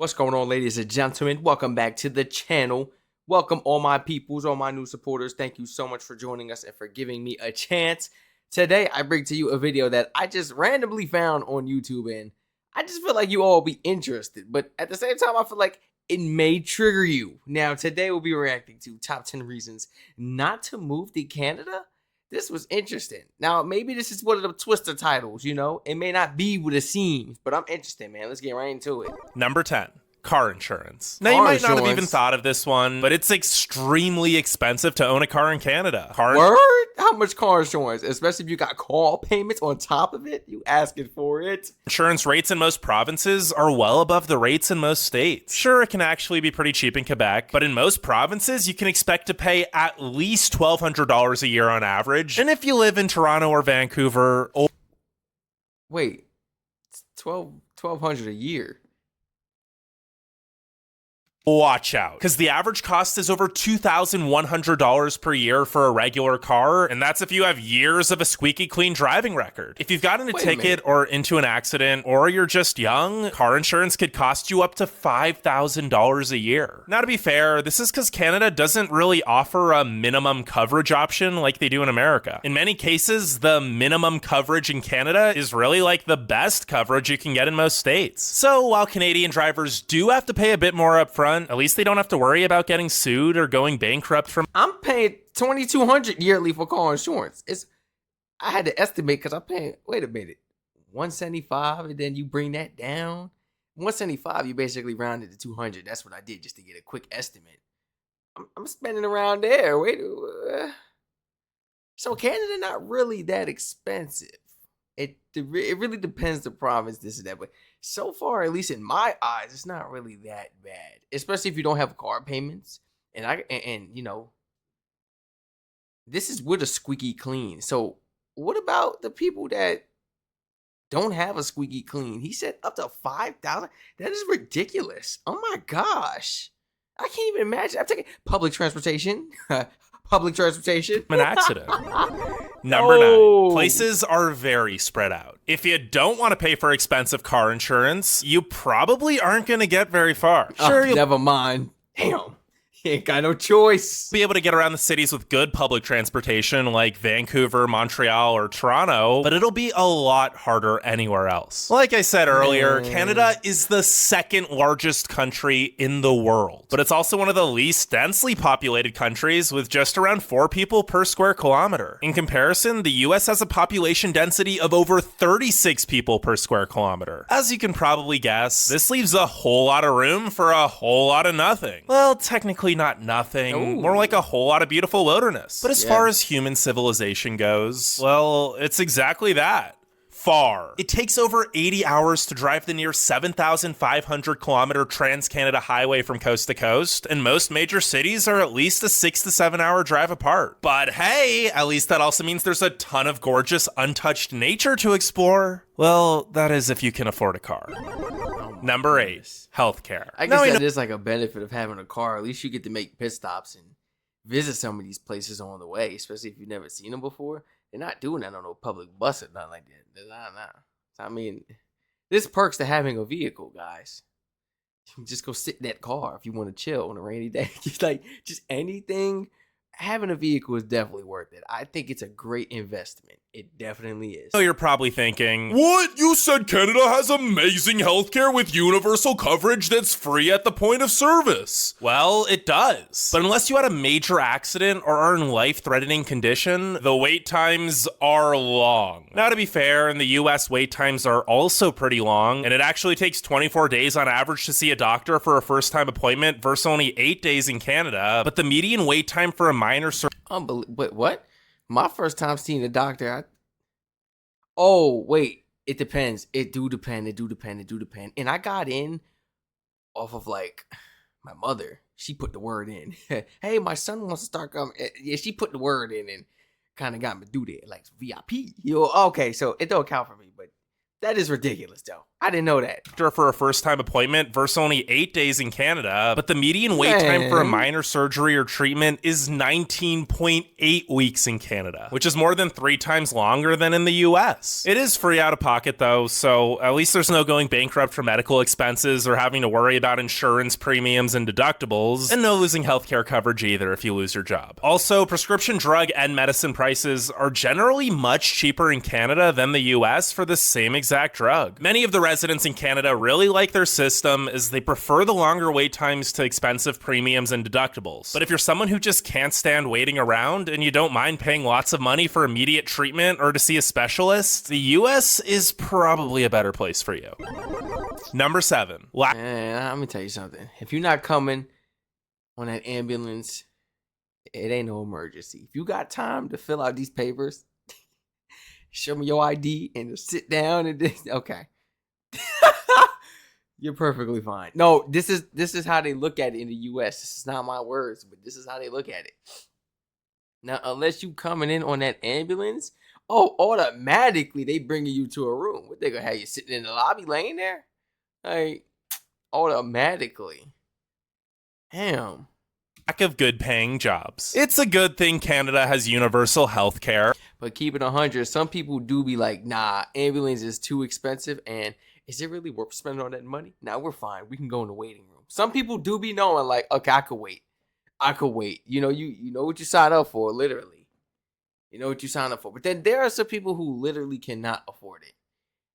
What's going on, ladies and gentlemen? Welcome back to the channel. Welcome all my peoples, all my new supporters. Thank you so much for joining us and for giving me a chance. Today, I bring to you a video that I just randomly found on YouTube, and I just feel like you all be interested. But at the same time, I feel like it may trigger you. Now, today we'll be reacting to top 10 reasons not to move to Canada. This was interesting. Now, maybe this is one of the twister titles, you know? It may not be what it seems, but I'm interested, man. Let's get right into it. Number 10. Car insurance. Now, you might not have even thought of this one, but it's extremely expensive to own a car in Canada. Word? How much car insurance? Especially if you got car payments on top of it? You asking for it? Insurance rates in most provinces are well above the rates in most states. Sure, it can actually be pretty cheap in Quebec, but in most provinces, you can expect to pay at least $1,200 a year on average. And if you live in Toronto or Vancouver... Wait, it's $1,200 a year. Watch out, because the average cost is over $2,100 per year for a regular car, and that's if you have years of a squeaky clean driving record. If you've gotten a ticket or into an accident, or you're just young, car insurance could cost you up to $5,000 a year. Now, to be fair, this is because Canada doesn't really offer a minimum coverage option like they do in America. In many cases, the minimum coverage in Canada is really like the best coverage you can get in most states. So while Canadian drivers do have to pay a bit more upfront, at least they don't have to worry about getting sued or going bankrupt from... I'm paying $2,200 yearly for car insurance. I had to estimate because I'm paying, wait a minute, $175, and then you bring that down. $175, you basically rounded to $200. That's what I did just to get a quick estimate. I'm spending around there. So Canada not really that expensive. It really depends the province, this and that, but so far, at least in my eyes, it's not really that bad. Especially if you don't have car payments, and you know, this is with a squeaky clean. So what about the people that don't have a squeaky clean? He said up to 5,000. That is ridiculous. Oh my gosh, I can't even imagine. I'm taking public transportation. Public transportation. An accident. Number 9. Places are very spread out. If you don't want to pay for expensive car insurance, you probably aren't going to get very far. Sure, never mind. Damn. You ain't got no choice. Be able to get around the cities with good public transportation like Vancouver, Montreal, or Toronto, but it'll be a lot harder anywhere else. Like I said earlier, Canada is the second largest country in the world, but it's also one of the least densely populated countries with just around 4 people per square kilometer. In comparison, the US has a population density of over 36 people per square kilometer. As you can probably guess, this leaves a whole lot of room for a whole lot of nothing. Well, technically not nothing, more like a whole lot of beautiful wilderness. But as far as human civilization goes, well, it's exactly that. Far. It takes over 80 hours to drive the near 7,500 kilometer Trans-Canada highway from coast to coast, and most major cities are at least a 6 to 7 hour drive apart. But hey, at least that also means there's a ton of gorgeous, untouched nature to explore. Well, that is if you can afford a car. Number 8, healthcare. I guess that is like a benefit of having a car. At least you get to make pit stops and visit some of these places on the way, especially if you've never seen them before. They're not doing that on no public bus or nothing like that. Nah. So, I mean, there's perks to having a vehicle, guys. You can just go sit in that car if you want to chill on a rainy day. just anything. Having a vehicle is definitely worth it. I think it's a great investment. It definitely is. So you're probably thinking, what? You said Canada has amazing healthcare with universal coverage that's free at the point of service. Well, it does. But unless you had a major accident or are in life-threatening condition, the wait times are long. Now, to be fair, in the US, wait times are also pretty long, and it actually takes 24 days on average to see a doctor for a first-time appointment versus only 8 days in Canada. But the median wait time for a minor surgery... Wait, what? My first time seeing a doctor, oh, wait, it depends. It do depend. And I got in off of, like, my mother. She put the word in. Hey, my son wants to start coming. Yeah, she put the word in and kind of got me to do that, like VIP. Okay, so it don't count for me, but that is ridiculous, though. I didn't know that. For a first-time appointment versus only 8 days in Canada, but the median wait time for a minor surgery or treatment is 19.8 weeks in Canada, which is more than 3 times longer than in the US. It is free out of pocket though, so at least there's no going bankrupt for medical expenses or having to worry about insurance premiums and deductibles, and no losing healthcare coverage either if you lose your job. Also, prescription drug and medicine prices are generally much cheaper in Canada than the US for the same exact drug. Many of the residents in Canada really like their system as they prefer the longer wait times to expensive premiums and deductibles. But if you're someone who just can't stand waiting around and you don't mind paying lots of money for immediate treatment or to see a specialist, the US is probably a better place for you. Number 7. Let me tell you something. If you're not coming on that ambulance, it ain't no emergency. If you got time to fill out these papers, show me your ID and just sit down and okay. You're perfectly fine. No, this is how they look at it in the US. This is not my words, but this is how they look at it. Now, unless you coming in on that ambulance, automatically they bringing you to a room. What, they gonna have you sitting in the lobby laying there? Like, automatically. Damn. Lack of good paying jobs. It's a good thing Canada has universal health care. But keep it 100, some people do be like, nah, ambulance is too expensive, and is it really worth spending all that money? Nah, we're fine. We can go in the waiting room. Some people do be knowing, like, okay, I could wait. You know, you know what you signed up for, literally. You know what you signed up for. But then there are some people who literally cannot afford it.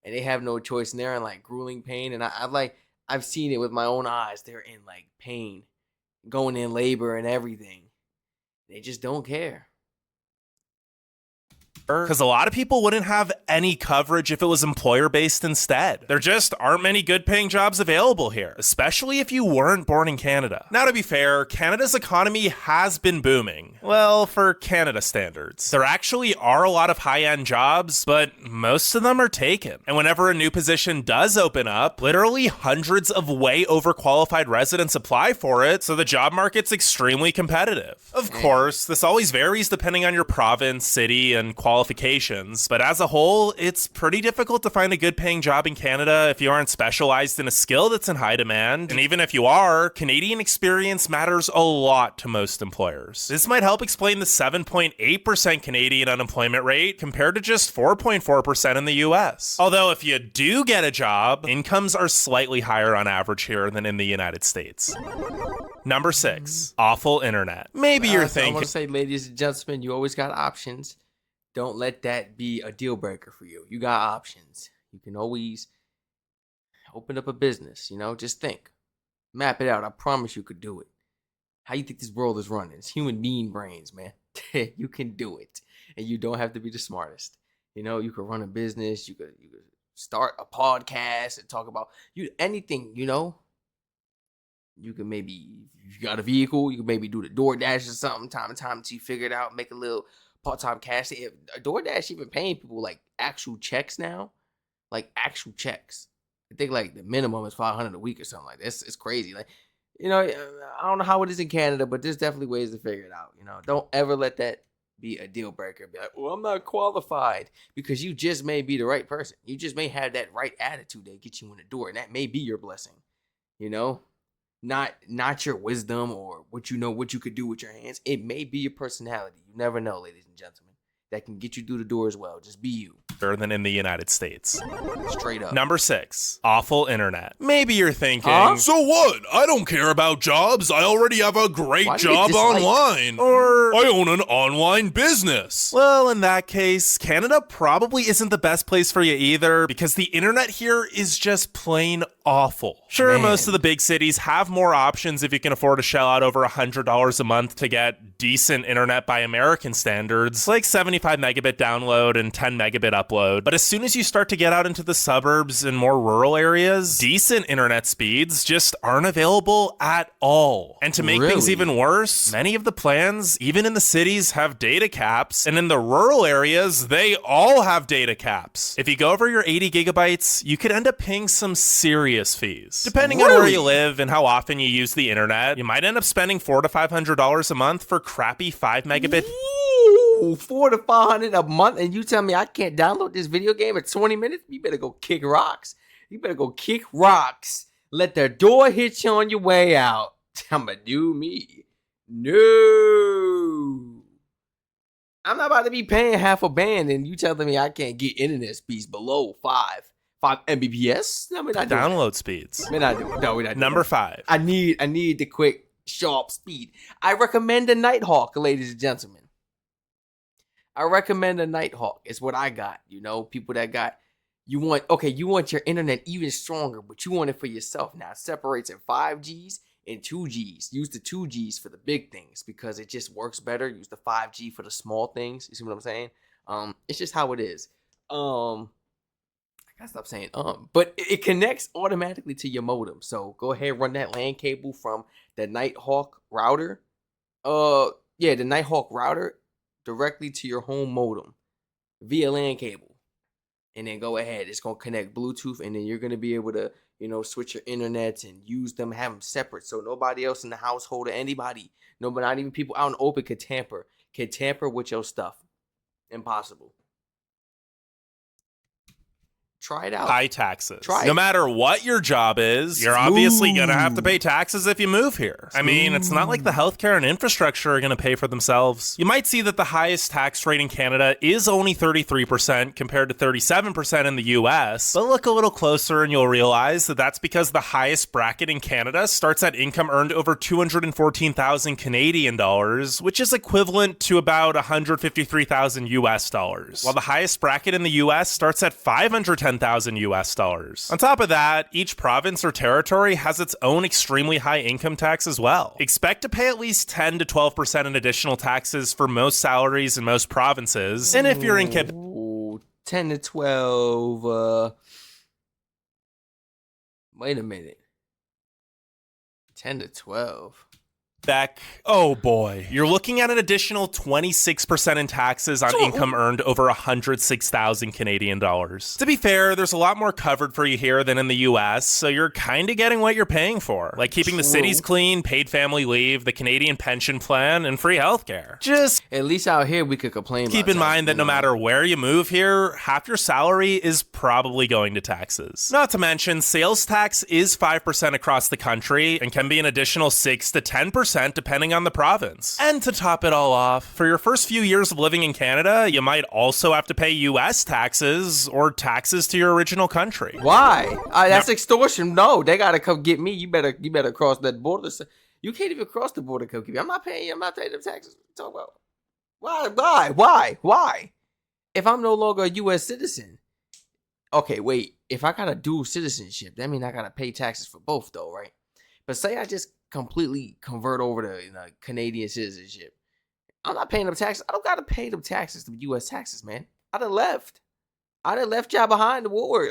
And they have no choice, and they're in, like, grueling pain. And I've seen it with my own eyes. They're in, like, pain, going in labor and everything. They just don't care. Because a lot of people wouldn't have any coverage if it was employer-based instead. There just aren't many good-paying jobs available here, especially if you weren't born in Canada. Now, to be fair, Canada's economy has been booming. Well, for Canada standards. There actually are a lot of high-end jobs, but most of them are taken. And whenever a new position does open up, literally hundreds of way overqualified residents apply for it, so the job market's extremely competitive. Of course, this always varies depending on your province, city, and qualifications, but as a whole, it's pretty difficult to find a good paying job in Canada if you aren't specialized in a skill that's in high demand. And even if you are, Canadian experience matters a lot to most employers. This might help explain the 7.8% Canadian unemployment rate compared to just 4.4% in the US. Although if you do get a job, incomes are slightly higher on average here than in the United States. Number 6, awful internet. Maybe you're thinking, I want to say, ladies and gentlemen, you always got options. Don't let that be a deal breaker for you. You got options. You can always open up a business, you know, just think. Map it out. I promise you could do it. How you think this world is running? It's human being brains, man. You can do it. And you don't have to be the smartest. You know, you could run a business, you could start a podcast and talk about anything, you know. You can maybe, if you got a vehicle, you can maybe do the DoorDash or something, time to time until you figure it out, make a little part-time cash. If DoorDash even paying people like actual checks now, like actual checks. I think like the minimum is $500 a week or something like that. It's crazy. Like, you know, I don't know how it is in Canada, but there's definitely ways to figure it out. You know, don't ever let that be a deal breaker. Be like, well, I'm not qualified, because you just may be the right person. You just may have that right attitude that gets you in the door, and that may be your blessing. You know, not your wisdom or what you know, what you could do with your hands. It may be your personality. You never know, ladies and gentlemen. That can get you through the door as well. Just be you. Better than in the United States. Straight up. Number 6, awful internet. Maybe you're thinking, so what? I don't care about jobs. I already have a great job online. Or I own an online business. Well, in that case, Canada probably isn't the best place for you either, because the internet here is just plain awful. Sure, Man. Most of the big cities have more options if you can afford to shell out over $100 a month to get decent internet by American standards, like 75 megabit download and 10 megabit upload. But as soon as you start to get out into the suburbs and more rural areas, decent internet speeds just aren't available at all. And to make things even worse, many of the plans, even in the cities, have data caps, and in the rural areas, they all have data caps. If you go over your 80 gigabytes, you could end up paying some serious fees. Depending on where you live and how often you use the internet, you might end up spending $400 to $500 a month for crappy 5 megabit. Ooh, $400 to $500 a month, and you tell me I can't download this video game in 20 minutes? You better go kick rocks. You better go kick rocks. Let the door hit you on your way out. I'ma do me. No. I'm not about to be paying half a band and you telling me I can't get internet speeds below 5 Mbps? No, we're not doing Download that. speeds. We're not doing. No, we're not. Number doing that. 5. I need the quick, sharp speed. I recommend a Nighthawk, ladies and gentlemen. I recommend a Nighthawk. It's what I got. You know, people that got. You want your internet even stronger, but you want it for yourself now. It separates in 5Gs and 2Gs. Use the 2Gs for the big things because it just works better. Use the 5G for the small things. You see what I'm saying? It's just how it is. I gotta stop saying but it connects automatically to your modem. So go ahead, run that LAN cable from the Nighthawk router. The Nighthawk router directly to your home modem via LAN cable. And then go ahead. It's going to connect Bluetooth, and then you're going to be able to, switch your internets and use them, have them separate. So nobody else in the household or anybody, not even people out in the open can tamper with your stuff. Impossible. Try it out. High taxes. Try no it. matter what your job is, you're obviously going to have to pay taxes if you move here. I mean, it's not like the healthcare and infrastructure are going to pay for themselves. You might see that the highest tax rate in Canada is only 33% compared to 37% in the US, but look a little closer and you'll realize that that's because the highest bracket in Canada starts at income earned over 214,000 Canadian dollars, which is equivalent to about 153,000 US dollars, while the highest bracket in the US starts at 510,000 US dollars. On top of that, each province or territory has its own extremely high income tax as well. Expect to pay at least 10 to 12% in additional taxes for most salaries in most provinces, and if you're in 10 to 12, wait a minute. 10 to 12. Quebec, oh boy, you're looking at an additional 26% in taxes on income earned over 106,000 Canadian dollars. To be fair, there's a lot more covered for you here than in the US, so you're kind of getting what you're paying for, like keeping the cities clean, paid family leave, the Canadian pension plan, and free healthcare. Just at least out here we could complain. Keep in mind that no matter where you move here, half your salary is probably going to taxes. Not to mention, sales tax is 5% across the country and can be an additional 6 to 10% depending on the province. And to top it all off, for your first few years of living in Canada, you might also have to pay US taxes or taxes to your original country. Why? That's extortion. No, they gotta come get me. You better cross that border. You can't even cross the border. Come get me. I'm not paying them taxes. Talk about why? If I'm no longer a US citizen, okay, wait. If I got a dual citizenship, that means I gotta pay taxes for both, though, right? But say I just completely convert over to Canadian citizenship, I'm not paying them taxes. I don't gotta pay them taxes, the U.S. taxes, man. I done left y'all behind the war.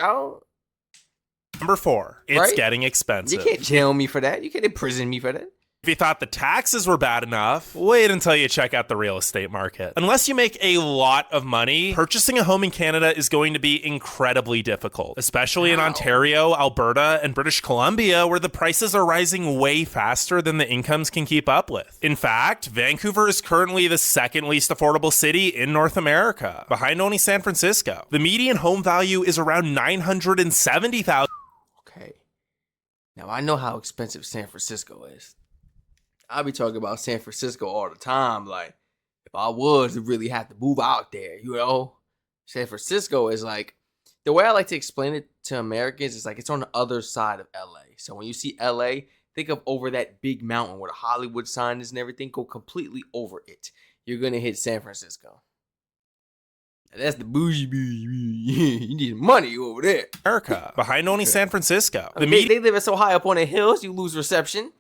Number 4, it's getting expensive. You can't jail me for that. You can't imprison me for that. If you thought the taxes were bad enough, wait until you check out the real estate market. Unless you make a lot of money, purchasing a home in Canada is going to be incredibly difficult, especially in Ontario, Alberta, and British Columbia, where the prices are rising way faster than the incomes can keep up with. In fact, Vancouver is currently the second least affordable city in North America, behind only San Francisco. The median home value is around $970,000. Okay. Now I know how expensive San Francisco is. I be talking about San Francisco all the time. Like, if I was to really have to move out there, San Francisco is like, the way I like to explain it to Americans is like, it's on the other side of LA. So when you see LA, think of over that big mountain where the Hollywood sign is and everything, go completely over it. You're going to hit San Francisco. And that's the bougie. You need money over there. America, behind only San Francisco. They live so high up on the hills, you lose reception.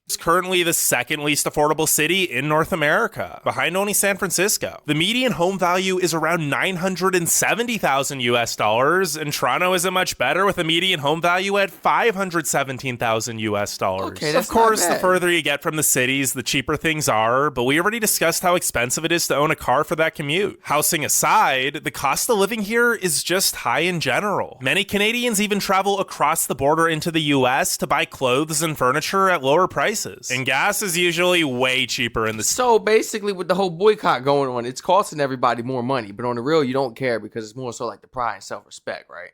It's currently the second least affordable city in North America, behind only San Francisco. The median home value is around $970,000 US dollars, and Toronto isn't much better with a median home value at $517,000 US dollars. Okay, that's of course, not bad. The further you get from the cities, the cheaper things are, but we already discussed how expensive it is to own a car for that commute. Housing aside, the cost of living here is just high in general. Many Canadians even travel across the border into the US to buy clothes and furniture at lower prices. And gas is usually way cheaper in the So basically, with the whole boycott going on, it's costing everybody more money. But on the real, you don't care because it's more so like the pride and self-respect, right?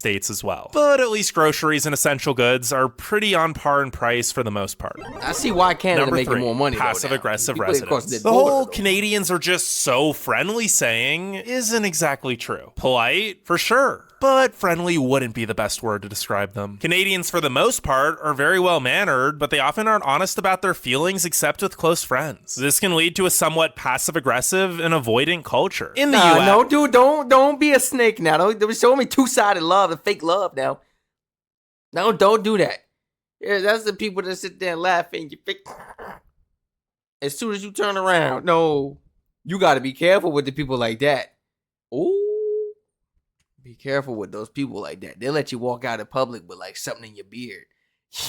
States as well. But at least groceries and essential goods are pretty on par in price for the most part. I see why Canada Number making 3, more money. passive-aggressive People across residents. the The border, whole though. Canadians are just so friendly saying isn't exactly true. Polite, for sure, but friendly wouldn't be the best word to describe them. Canadians, for the most part, are very well-mannered, but they often aren't honest about their feelings except with close friends. This can lead to a somewhat passive-aggressive and avoidant culture. In the US, no, dude, don't be a snake now. Don't show me two-sided love and fake love now. No, don't do that. Yeah, that's the people that sit there and laugh and you fake. As soon as you turn around, no, you got to be careful with the people like that. Ooh, be careful with those people like that. They'll let you walk out in public with like something in your beard.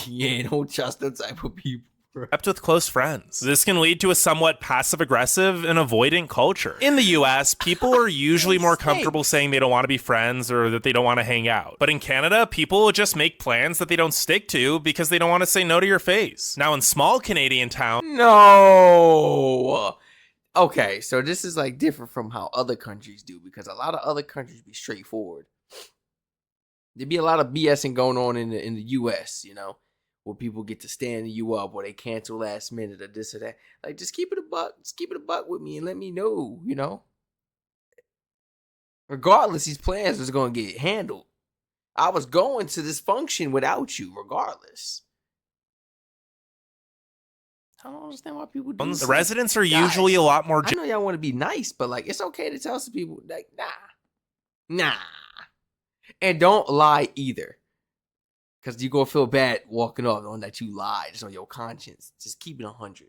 Yeah, don't trust that type of people. except with close friends. This can lead to a somewhat passive-aggressive and avoidant culture. In the US, people are usually more comfortable saying they don't want to be friends or that they don't want to hang out. But in Canada, people will just make plans that they don't stick to because they don't want to say no to your face. Now, in small Canadian towns, No. Okay, so this is like different from how other countries do, because a lot of other countries be straightforward. There be a lot of BSing going on in the US, you know, where people get to stand you up, or they cancel last minute, or this or that. Like, just keep it a buck. Just keep it a buck with me and let me know, you know. Regardless, these plans was going to get handled. I was going to this function without you, regardless. I don't understand why people do this. the residents are Guys, usually a lot more I know y'all want to be nice, but like, it's okay to tell some people, like, nah. And don't lie either. Because you're going to feel bad walking off on that you lied. Just on your conscience. Just keep it 100.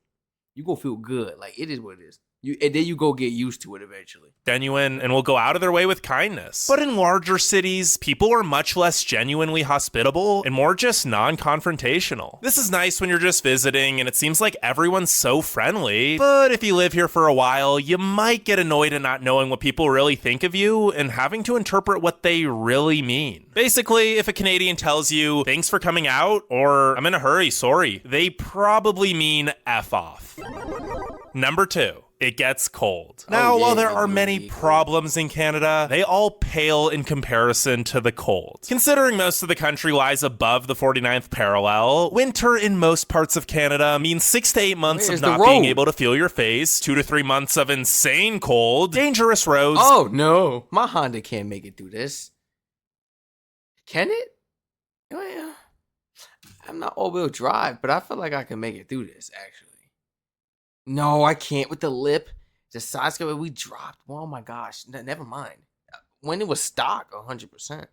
You're going to feel good. Like, it is what it is. And then you go get used to it eventually. genuine and will go out of their way with kindness. But in larger cities, people are much less genuinely hospitable and more just non-confrontational. This is nice when you're just visiting and it seems like everyone's so friendly, but if you live here for a while, you might get annoyed at not knowing what people really think of you and having to interpret what they really mean. Basically, if a Canadian tells you, "Thanks for coming out," or "I'm in a hurry, sorry," they probably mean F off. Number 2. It gets cold. Now, while there are many problems in Canada, they all pale in comparison to the cold. Considering most of the country lies above the 49th parallel, winter in most parts of Canada means 6 to 8 months of not being able to feel your face, 2 to 3 months of insane cold, dangerous roads. Oh, no. My Honda can't make it through this. Can it? Well, I'm not all-wheel drive, but I feel like I can make it through this, actually. No, I can't with the lip. The side skirt we dropped. Oh my gosh. Never mind. When it was stock, 100%.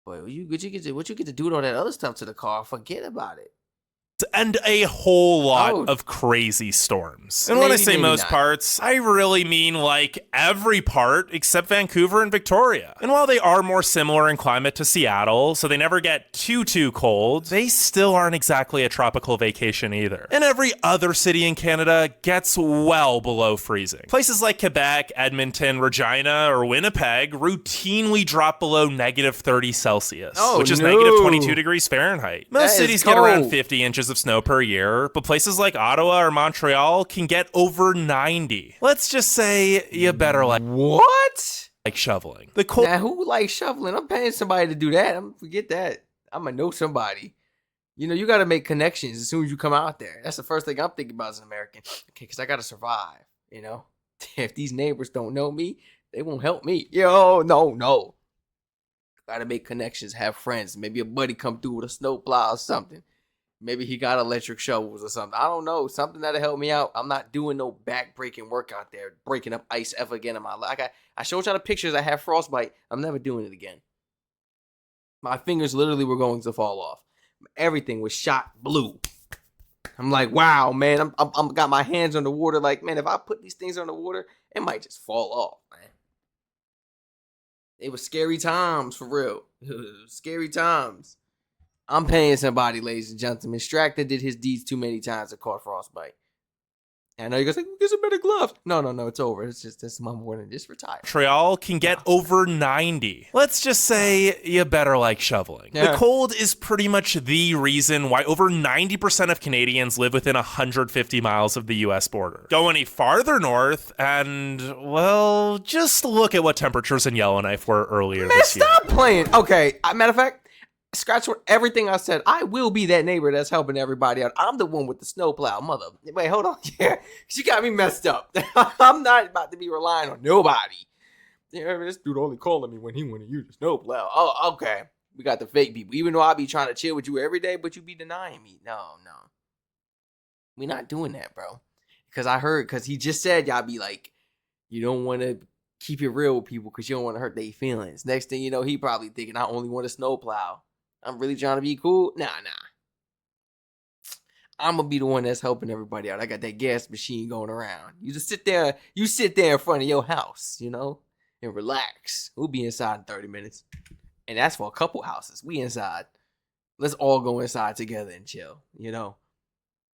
But what you get to do with all that other stuff to the car, forget about it. And a whole lot of crazy storms. And when I say most parts, I really mean like every part except Vancouver and Victoria. And while they are more similar in climate to Seattle, so they never get too cold, they still aren't exactly a tropical vacation either. And every other city in Canada gets well below freezing. Places like Quebec, Edmonton, Regina, or Winnipeg routinely drop below negative 30 Celsius, which is negative 22 degrees Fahrenheit. Most cities get around 50 inches of snow per year, but places like Ottawa or Montreal can get over 90. Let's just say you better like shoveling. The cold. Now, who likes shoveling? I'm paying somebody to do that. Forget that. I'm gonna know somebody. You know, you got to make connections as soon as you come out there. That's the first thing I'm thinking about as an American. Okay, because I got to survive. You know, if these neighbors don't know me, they won't help me. Yo, no. Got to make connections, have friends. Maybe a buddy come through with a snowplow or something. Maybe he got electric shovels or something. I don't know. Something that'll help me out. I'm not doing no back-breaking work out there, breaking up ice ever again in my life. I showed y'all the pictures. I have frostbite. I'm never doing it again. My fingers literally were going to fall off. Everything was shot blue. I'm like, wow, man. I'm got my hands on the water. Like, man, if I put these things on the water, it might just fall off, man. It was scary times, for real. Scary times. I'm paying somebody, ladies and gentlemen. Strac did his deeds too many times to caught frostbite. And I know you guys like, get some better gloves. No, it's over. It's just this month morning, just retire. Montreal can get over 90. Let's just say you better like shoveling. Yeah. The cold is pretty much the reason why over 90% of Canadians live within 150 miles of the US border. Go any farther north and, well, just look at what temperatures in Yellowknife were earlier this year. Stop playing. Okay, matter of fact, scratch for everything I said. I will be that neighbor that's helping everybody out. I'm the one with the snowplow, mother. Wait, hold on. Yeah, you got me messed up. I'm not about to be relying on nobody. Yeah, this dude only calling me when he want to use the snowplow. Oh, okay. We got the fake people. Even though I be trying to chill with you every day, but you be denying me. No. We not doing that, bro. Because he just said y'all be like, you don't want to keep it real with people because you don't want to hurt their feelings. Next thing you know, he probably thinking I only want a snowplow. I'm really trying to be cool. Nah. I'm gonna be the one that's helping everybody out. I got that gas machine going around. You just sit there in front of your house, and relax. We'll be inside in 30 minutes. And that's for a couple houses. We inside. Let's all go inside together and chill,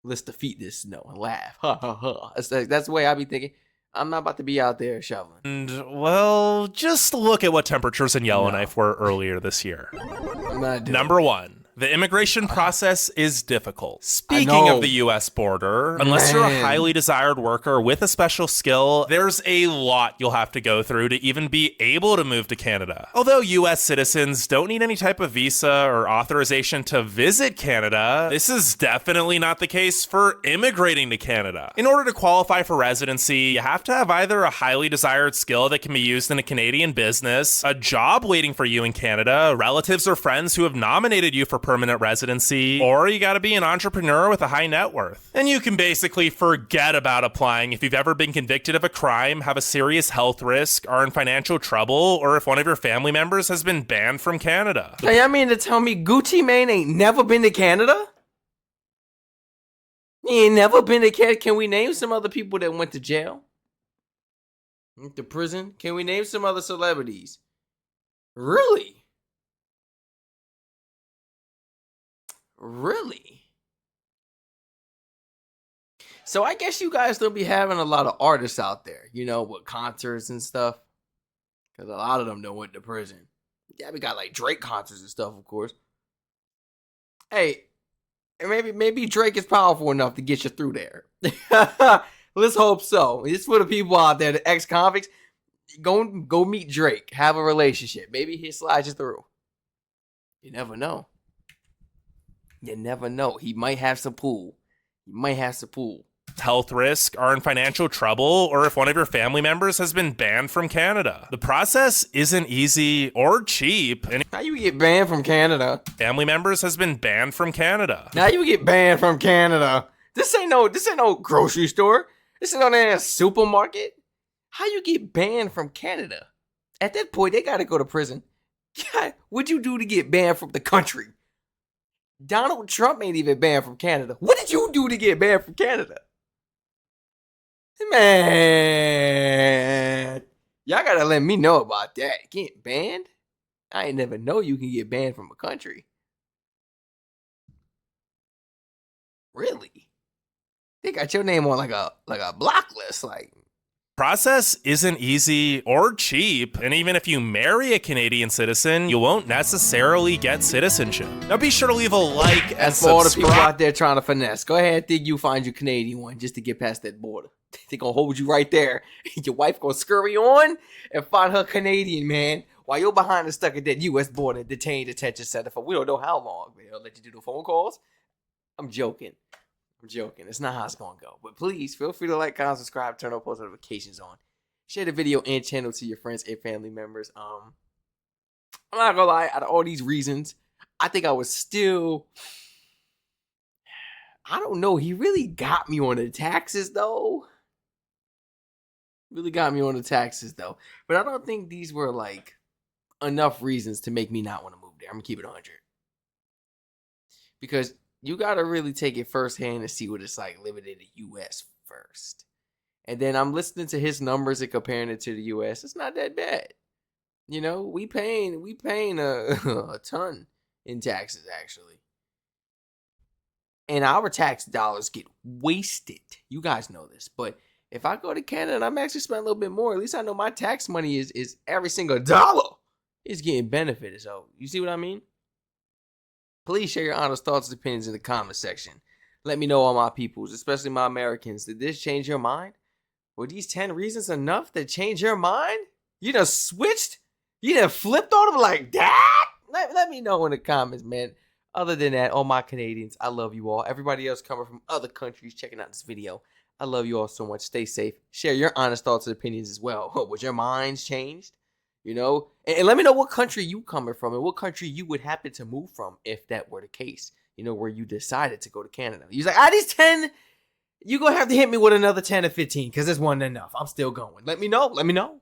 Let's defeat this snow and laugh. Ha ha ha. That's the way I be thinking. I'm not about to be out there shoveling. And, well, just look at what temperatures in Yellowknife were earlier this year. I'm not doing Number one. The immigration process is difficult. Speaking of the US border, unless you're a highly desired worker with a special skill, there's a lot you'll have to go through to even be able to move to Canada. Although US citizens don't need any type of visa or authorization to visit Canada, this is definitely not the case for immigrating to Canada. In order to qualify for residency, you have to have either a highly desired skill that can be used in a Canadian business, a job waiting for you in Canada, relatives or friends who have nominated you for permanent residency, or you gotta be an entrepreneur with a high net worth. And you can basically forget about applying if you've ever been convicted of a crime, have a serious health risk, are in financial trouble, or if one of your family members has been banned from Canada. Hey, I mean to tell me Gucci Mane ain't never been to Canada? He ain't never been to Canada? Can we name some other people that went to jail? Went to prison? Can we name some other celebrities? Really? Really? So I guess you guys don't be having a lot of artists out there, with concerts and stuff. Because a lot of them don't went to prison. Yeah, we got like Drake concerts and stuff, of course. Hey, maybe Drake is powerful enough to get you through there. Let's hope so. It's for the people out there, the ex-convicts. Go meet Drake. Have a relationship. Maybe he slides you through. You never know. You never know. He might have some pool. Health risk, are in financial trouble, or if one of your family members has been banned from Canada. The process isn't easy or cheap. And how you get banned from Canada? Family members has been banned from Canada. Now you get banned from Canada. This ain't no grocery store. This ain't no damn supermarket. How you get banned from Canada? At that point, they gotta go to prison. God, what'd you do to get banned from the country? Donald Trump ain't even banned from Canada. What did you do to get banned from Canada? Man, y'all gotta let me know about that. Getting banned? I ain't never know you can get banned from a country. Really? They got your name on like a block list, Process isn't easy or cheap, and even if you marry a Canadian citizen, you won't necessarily get citizenship. Now be sure to leave a like and That's for all the subscribe. people out there trying to finesse. Go ahead, think you find your Canadian one just to get past that border. They gonna hold you right there. Your wife gonna scurry on and find her Canadian man while you're behind and stuck at that U.S. border detained detention center for we don't know how long. They'll let you do the phone calls. I'm joking. It's not how it's gonna go. But please feel free to like, comment, subscribe, turn on post notifications on. Share the video and channel to your friends and family members. I'm not gonna lie, out of all these reasons, I think I was still, I don't know, he really got me on the taxes though. But I don't think these were like enough reasons to make me not want to move there. I'm gonna keep it 100. Because you got to really take it firsthand and see what it's like living in the U.S. first. And then I'm listening to his numbers and comparing it to the U.S. It's not that bad. We paying a ton in taxes, actually. and our tax dollars get wasted. You guys know this, but if I go to Canada and I'm actually spending a little bit more, at least I know my tax money is every single dollar is getting benefited. So you see what I mean? Please share your honest thoughts and opinions in the comment section. Let me know, all my peoples, especially my Americans. Did this change your mind? Were these 10 reasons enough to change your mind? You done switched? You done flipped on them like that? Let me know in the comments, man. Other than that, all my Canadians, I love you all. Everybody else coming from other countries checking out this video, I love you all so much. Stay safe. Share your honest thoughts and opinions as well. Was your minds changed? You know? And let me know what country you coming from and what country you would happen to move from if that were the case. You know, where you decided to go to Canada. You're like, these 10, you're going to have to hit me with another 10 or 15 because this wasn't enough. I'm still going. Let me know. Let me know.